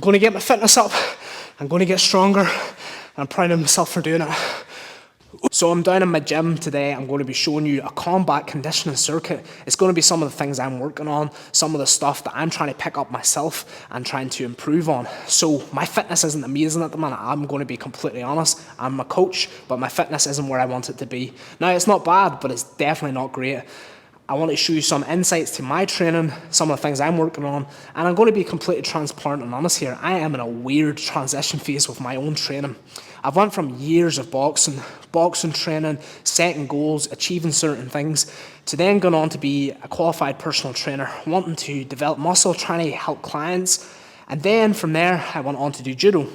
I'm going to get my fitness up, I'm going to get stronger, and I'm proud of myself for doing it. So I'm down in my gym today. I'm going to be showing you a combat conditioning circuit. It's going to be some of the things I'm working on, some of the stuff that I'm trying to pick up myself and trying to improve on. So my fitness isn't amazing at the minute. I'm going to be completely honest. I'm a coach, but my fitness isn't where I want it to be. Now, it's not bad, but it's definitely not great. I want to show you some insights to my training, some of the things I'm working on, and I'm going to be completely transparent and honest here. I am in a weird transition phase with my own training. I've went from years of boxing training, setting goals, achieving certain things, to then going on to be a qualified personal trainer, wanting to develop muscle, trying to help clients, and then from there I went on to do judo.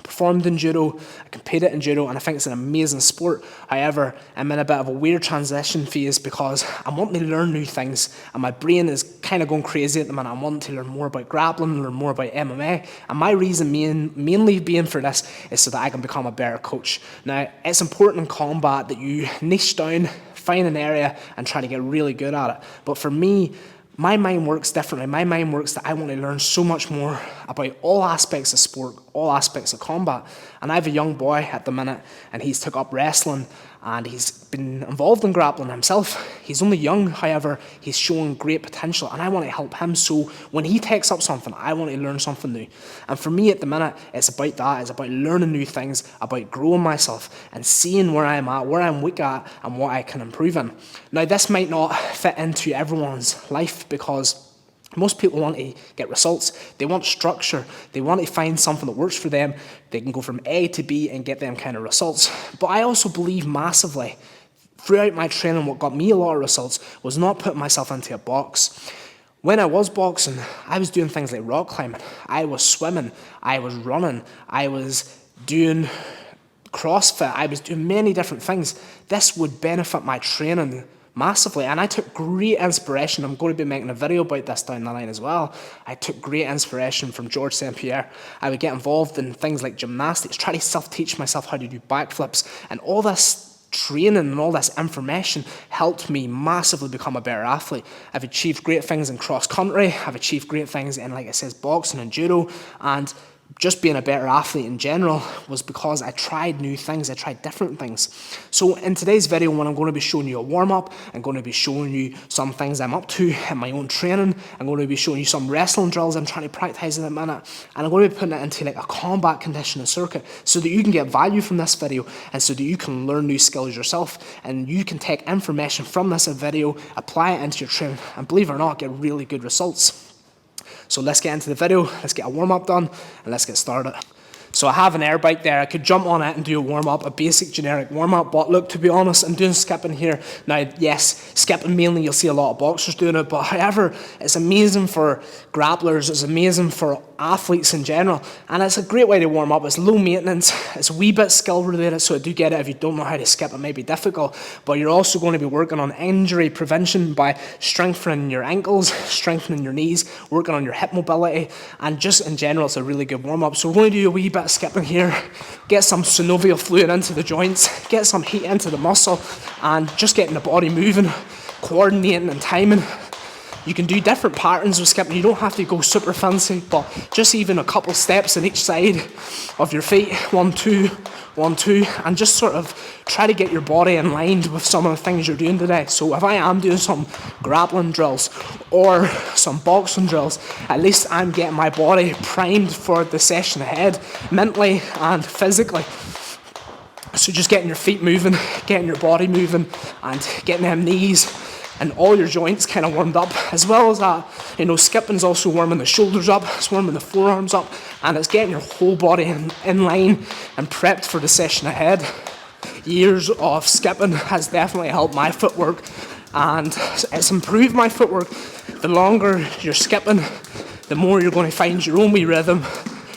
Performed in judo, I competed in judo, and I think it's an amazing sport. However, I'm in a bit of a weird transition phase because I'm wanting to learn new things, and my brain is kind of going crazy at the minute. I'm wanting to learn more about grappling, learn more about MMA, and my reason mainly being for this is so that I can become a better coach. Now, it's important in combat that you niche down, find an area, and try to get really good at it. But for me, my mind works differently. My mind works that I want to learn so much more about all aspects of sport, all aspects of combat. And I have a young boy at the minute, and he's took up wrestling, and he's been involved in grappling himself. He's only young, however, he's showing great potential, and I want to help him. So when he takes up something, I want to learn something new. And for me at the minute, it's about that. It's about learning new things, about growing myself, and seeing where I'm at, where I'm weak at, and what I can improve in. Now, this might not fit into everyone's life because most people want to get results. They want structure. They want to find something that works for them. They can go from A to B and get them kind of results. But I also believe massively, throughout my training, what got me a lot of results was not putting myself into a box. When I was boxing, I was doing things like rock climbing. I was swimming. I was running. I was doing CrossFit. I was doing many different things. This would benefit my training massively, and I took great inspiration. I'm going to be making a video about this down the line as well. I took great inspiration from George St. Pierre. I would get involved in things like gymnastics, try to self-teach myself how to do backflips, and all this training and all this information helped me massively become a better athlete. I've achieved great things in cross country. I've achieved great things in, like I said, boxing and judo, and just being a better athlete in general was because I tried new things, I tried different things. So in today's video, when I'm going to be showing you a warm-up, I'm going to be showing you some things I'm up to in my own training, I'm going to be showing you some wrestling drills I'm trying to practice in a minute, and I'm going to be putting it into like a combat conditioning circuit so that you can get value from this video and so that you can learn new skills yourself and you can take information from this video, apply it into your training, and believe it or not, get really good results. So let's get into the video, let's get a warm-up done, and let's get started. So I have an air bike there. I could jump on it and do a warm-up, a basic generic warm-up, but look, to be honest, I'm doing skipping here. Now, yes, skipping mainly, you'll see a lot of boxers doing it, but however, it's amazing for grapplers, it's amazing for athletes in general, and it's a great way to warm up. It's low maintenance, it's a wee bit skill related, so I do get it. If you don't know how to skip, it may be difficult, but you're also going to be working on injury prevention by strengthening your ankles, strengthening your knees, working on your hip mobility, and just in general, it's a really good warm-up. So we're going to do a wee bit of skipping here, get some synovial fluid into the joints, get some heat into the muscle, and just getting the body moving, coordinating and timing. You can do different patterns with skipping. You don't have to go super fancy, but just even a couple steps on each side of your feet, 1, 2, 1, 2, and just sort of try to get your body in line with some of the things you're doing today. So if I am doing some grappling drills or some boxing drills, at least I'm getting my body primed for the session ahead, mentally and physically. So just getting your feet moving, getting your body moving, and getting them knees and all your joints kind of warmed up. As well as that, skipping's also warming the shoulders up, it's warming the forearms up, and it's getting your whole body in line and prepped for the session ahead. Years of skipping has definitely helped my footwork, and it's improved my footwork. The longer you're skipping, the more you're going to find your own wee rhythm.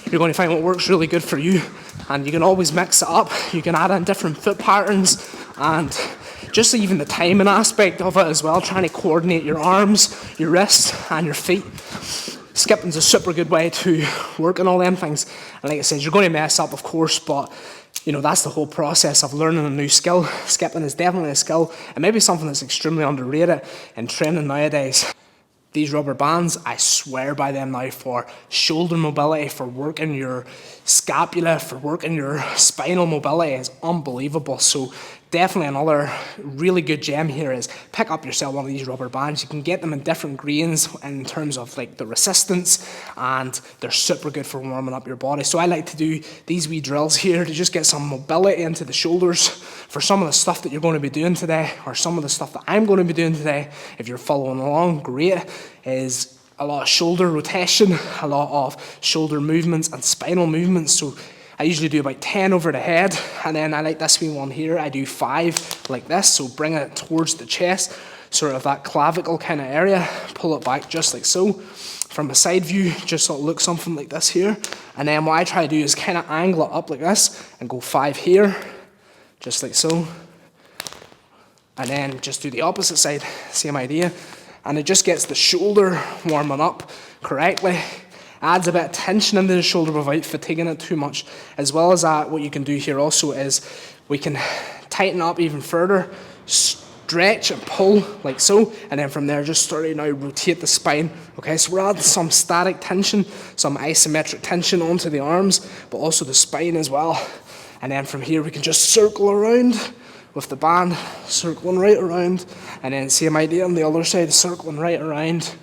You're going to find what works really good for you, and you can always mix it up. You can add in different foot patterns, and just even the timing aspect of it as well, trying to coordinate your arms, your wrists, and your feet. Skipping's a super good way to work on all them things. And like I said, you're going to mess up, of course, but that's the whole process of learning a new skill. Skipping is definitely a skill, and maybe something that's extremely underrated in training nowadays. These rubber bands, I swear by them now for shoulder mobility, for working your scapula, for working your spinal mobility is unbelievable. So definitely another really good gem here is pick up yourself one of these rubber bands. You can get them in different grains in terms of like the resistance, and they're super good for warming up your body. So I like to do these wee drills here to just get some mobility into the shoulders for some of the stuff that you're going to be doing today, or some of the stuff that I'm going to be doing today. If you're following along, great, is a lot of shoulder rotation, a lot of shoulder movements and spinal movements. So I usually do about 10 over the head, and then I like this wee one here, I do 5 like this, so bring it towards the chest, sort of that clavicle kind of area, pull it back just like so. From a side view, just sort of look something like this here, and then what I try to do is kind of angle it up like this, and go 5 here, just like so, and then just do the opposite side, same idea, and it just gets the shoulder warming up correctly. Adds a bit of tension into the shoulder without fatiguing it too much. As well as that, what you can do here also is we can tighten up even further, stretch and pull like so, and then from there just start to now rotate the spine. Okay, so we're adding some static tension, some isometric tension onto the arms, but also the spine as well. And then from here we can just circle around with the band, circling right around, and then same idea on the other side, circling right around.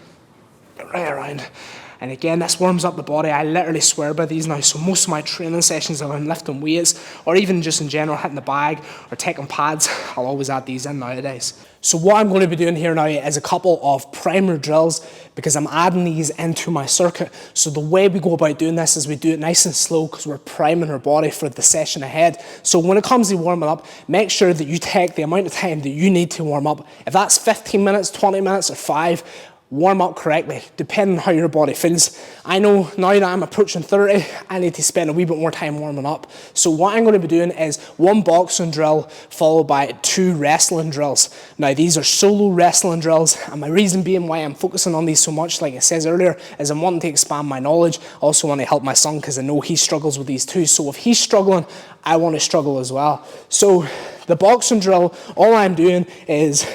And again, this warms up the body. I literally swear by these now. So most of my training sessions, if I'm lifting weights, or even just in general hitting the bag or taking pads, I'll always add these in nowadays. So what I'm going to be doing here now is a couple of primer drills, because I'm adding these into my circuit. So the way we go about doing this is we do it nice and slow, because we're priming our body for the session ahead. So when it comes to warming up, make sure that you take the amount of time that you need to warm up. If that's 15 minutes, 20 minutes, or 5, warm up correctly, depending on how your body feels. I know now that I'm approaching 30, I need to spend a wee bit more time warming up. So what I'm going to be doing is 1 boxing drill followed by 2 wrestling drills. Now these are solo wrestling drills, and my reason being why I'm focusing on these so much, like I said earlier, is I'm wanting to expand my knowledge. I also want to help my son, because I know he struggles with these too. So if he's struggling, I want to struggle as well. So the boxing drill, all I'm doing is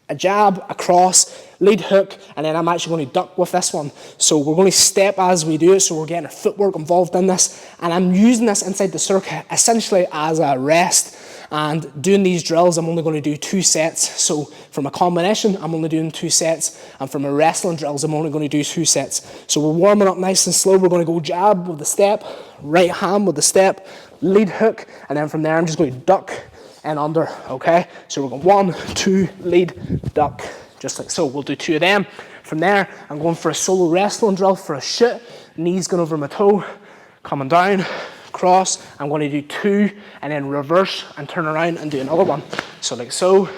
a jab, a cross, lead hook, and then I'm actually going to duck with this one. So we're going to step as we do it, so we're getting our footwork involved in this, and I'm using this inside the circuit essentially as a rest. And doing these drills, I'm only going to do 2 sets. So from a combination, I'm only doing 2 sets, and from a wrestling drills, I'm only going to do 2 sets. So we're warming up nice and slow. We're going to go jab with the step, right hand with the step, lead hook, and then from there I'm just going to duck and under. Okay, so we're going 1, 2, lead, duck, just like so. We'll do 2 of them. From there, I'm going for a solo wrestling drill for a shoot. Knees going over my toe, coming down, cross. I'm going to do 2 and then reverse and turn around and do another one. So like so,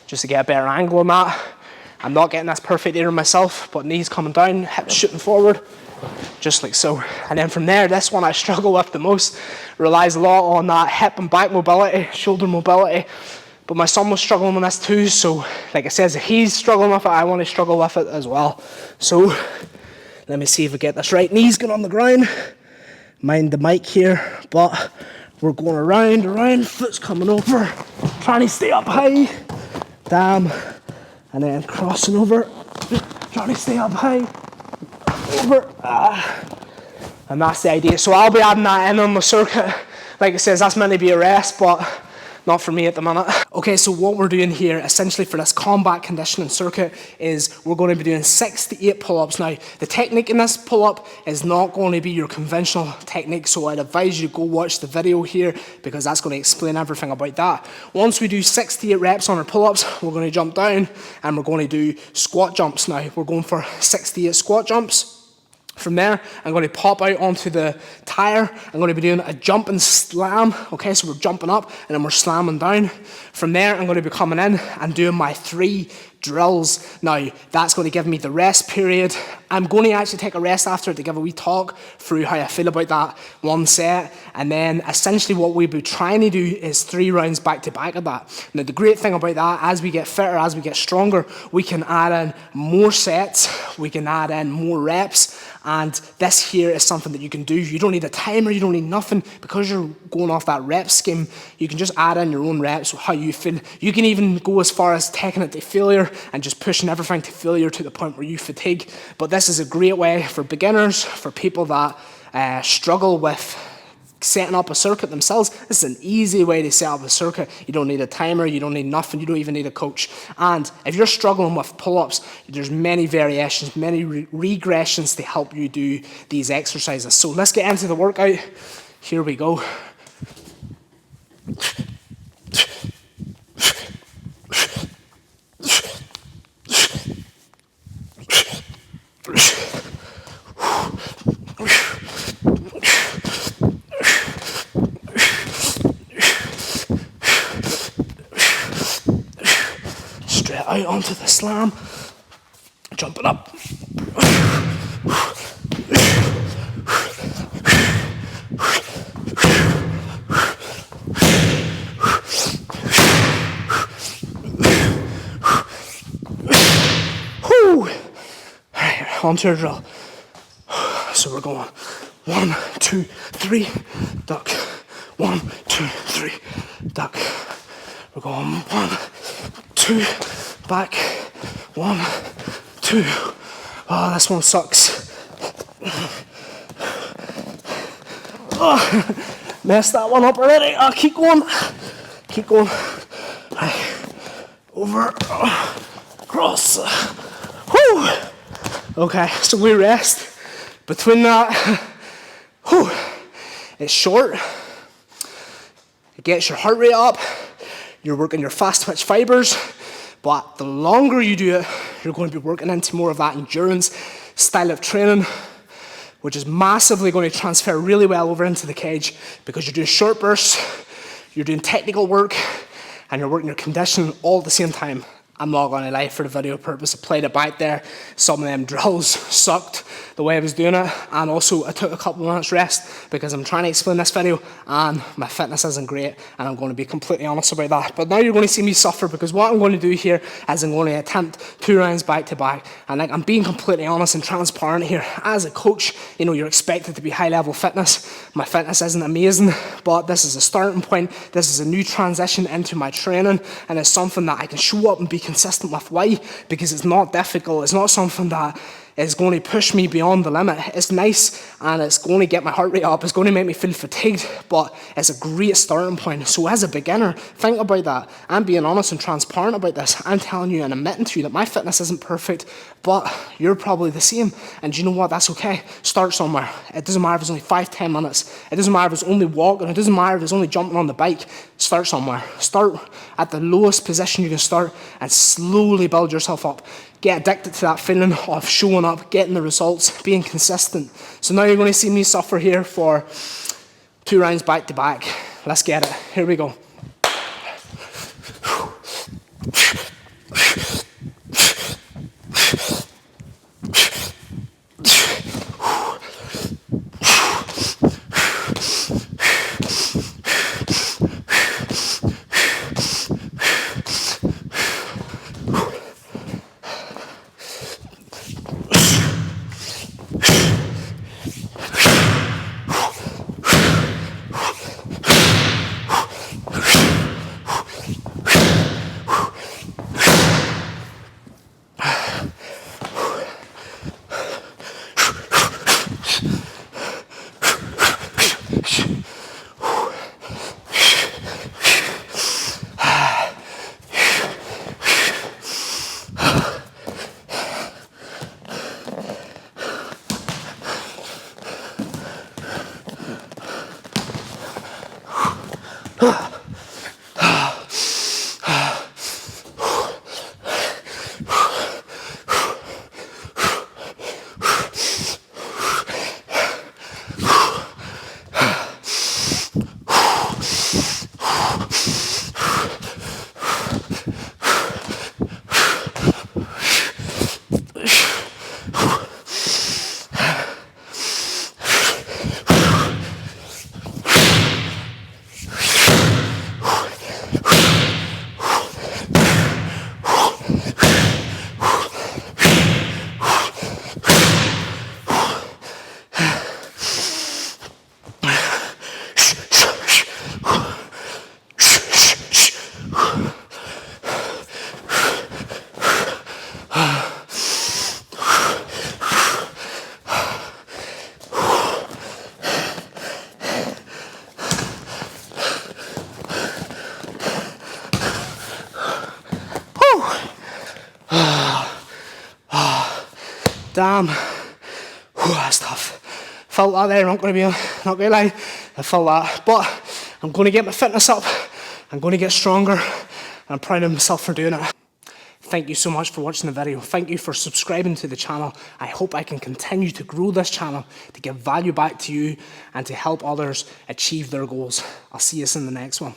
just to get a better angle on that. I'm not getting this perfect here myself, but knees coming down, hips shooting forward, just like so. And then from there, this one I struggle with the most. Relies a lot on that hip and back mobility, shoulder mobility. But my son was struggling with this too, so like I said, if he's struggling with it, I want to struggle with it as well. So let me see if I get this right. Knees going on the ground. Mind the mic here, but we're going around, foot's coming over, trying to stay up high. Damn. And then crossing over, trying to stay up high. Over. And that's the idea. So I'll be adding that in on the circuit. Like I said, that's meant to be a rest, but not for me at the minute. Okay, so what we're doing here essentially for this combat conditioning circuit is we're going to be doing 6 to 8 pull-ups. Now, the technique in this pull-up is not going to be your conventional technique, so I'd advise you go watch the video here, because that's going to explain everything about that. Once we do 6 to 8 reps on our pull-ups, we're going to jump down and we're going to do squat jumps. Now, we're going for 6 to 8 squat jumps. From there, I'm going to pop out onto the tire. I'm going to be doing a jump and slam. Okay, so we're jumping up and then we're slamming down. From there, I'm going to be coming in and doing my 3 drills. Now, that's going to give me the rest period. I'm going to actually take a rest after to give a wee talk through how I feel about that one set. And then essentially what we'll be trying to do is 3 rounds back to back of that. Now, the great thing about that, as we get fitter, as we get stronger, we can add in more sets, we can add in more reps. And this here is something that you can do. You don't need a timer, you don't need nothing, because you're going off that rep scheme. You can just add in your own reps, how you feel. You can even go as far as taking it to failure and just pushing everything to failure to the point where you fatigue. But this is a great way for beginners, for people that struggle with setting up a circuit themselves. This is an easy way to set up a circuit. You don't need a timer, you don't need nothing, you don't even need a coach. And if you're struggling with pull-ups, there's many variations, many regressions to help you do these exercises. So let's get into the workout. Here we go. Straight out onto the slam, jumping up. Onto your drill. So we're going 1, 2, 3, duck. 1, 2, 3, duck. We're going 1, 2, back. 1, 2. Oh, this one sucks. Oh, messed that one up already. I'll keep going. Keep going. Right. Over. Across. Whew. Okay, so we rest. Between that, whew, it's short. It gets your heart rate up. You're working your fast twitch fibers. But the longer you do it, you're going to be working into more of that endurance style of training, which is massively going to transfer really well over into the cage because you're doing short bursts, you're doing technical work, and you're working your conditioning all at the same time. I'm not going to lie, for the video purpose, I played it back there. Some of them drills sucked the way I was doing it, and also I took a couple of minutes rest because I'm trying to explain this video and my fitness isn't great, and I'm going to be completely honest about that. But now you're going to see me suffer because what I'm going to do here is I'm going to attempt 2 rounds back to back, and like, I'm being completely honest and transparent here. As a coach, you know, you're expected to be high level fitness. My fitness isn't amazing, but this is a starting point. This is a new transition into my training, and it's something that I can show up and be consistent with. Why? Because it's not difficult. It's not something that is going to push me beyond the limit. It's nice and it's going to get my heart rate up. It's going to make me feel fatigued, but it's a great starting point. So as a beginner, think about that. I'm being honest and transparent about this. I'm telling you and admitting to you that my fitness isn't perfect, but you're probably the same. And you know what? That's okay. Start somewhere. It doesn't matter if it's only 5-10 minutes. It doesn't matter if it's only walking. It doesn't matter if it's only jumping on the bike. Start somewhere. Start at the lowest position you can start and slowly build yourself up. Get addicted to that feeling of showing up, getting the results, being consistent. So now you're going to see me suffer here for 2 rounds back to back. Let's get it. Here we go. Damn. Whew, that's tough. Felt that there, not gonna lie. I felt that. But I'm gonna get my fitness up. I'm gonna get stronger. I'm proud of myself for doing it. Thank you so much for watching the video. Thank you for subscribing to the channel. I hope I can continue to grow this channel, to give value back to you, and to help others achieve their goals. I'll see you in the next one.